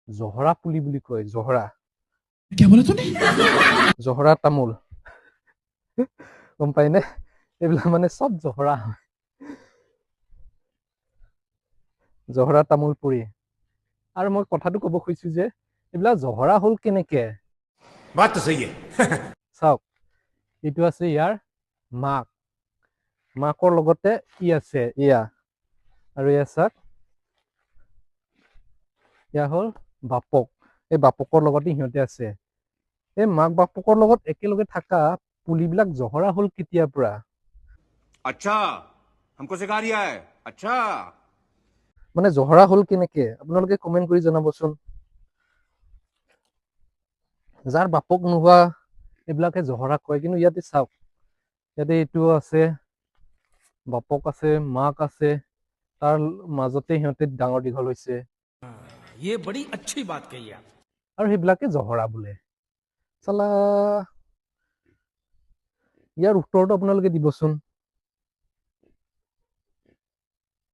জহৰা পুলি বুলি কয় জহৰা क्या बोला तूने জহৰা তামোল গম পাইনে এইবিলাক মানে সব জহৰা হয় জহৰা তামোল পুৰি আৰু মই কথাটো ক'ব খুজিছো যে এইবিলাক জহৰা হল কেনেকে बात तो सही है চাওক এইটো আছে ইয়াৰ মাক মাকৰ লগতে কি আছে ইয়া আৰু ইয়া চাওক ইয়া হল বাপক এই বাপকৰ লগতে সিহঁতে আছে এই মাক বাপকৰ লগত একেলগে থকা পুলিবিলাক জহৰা হল কেতিয়াৰ পৰা अच्छा हमको सिखा रिया है अच्छा মানে জহৰা হল কেনেকে আপোনালোকে কমেন্ট কৰি জনাবচোন যাৰ বাপক নোহোৱা এইবিলাকে জহৰা কয় কিন্তু ইয়াতে চাওক ইয়াতে এইটো আছে বাপক আছে মাক আছে তাৰ মাজতে সিহঁতে ডাঙৰ দীঘল হৈছে ये बड़ी अच्छी बात कही आप আৰু সেইবিলাকে জহৰা বোলে চালা ইয়াৰ উত্তৰটো আপোনালোকে দিবচোন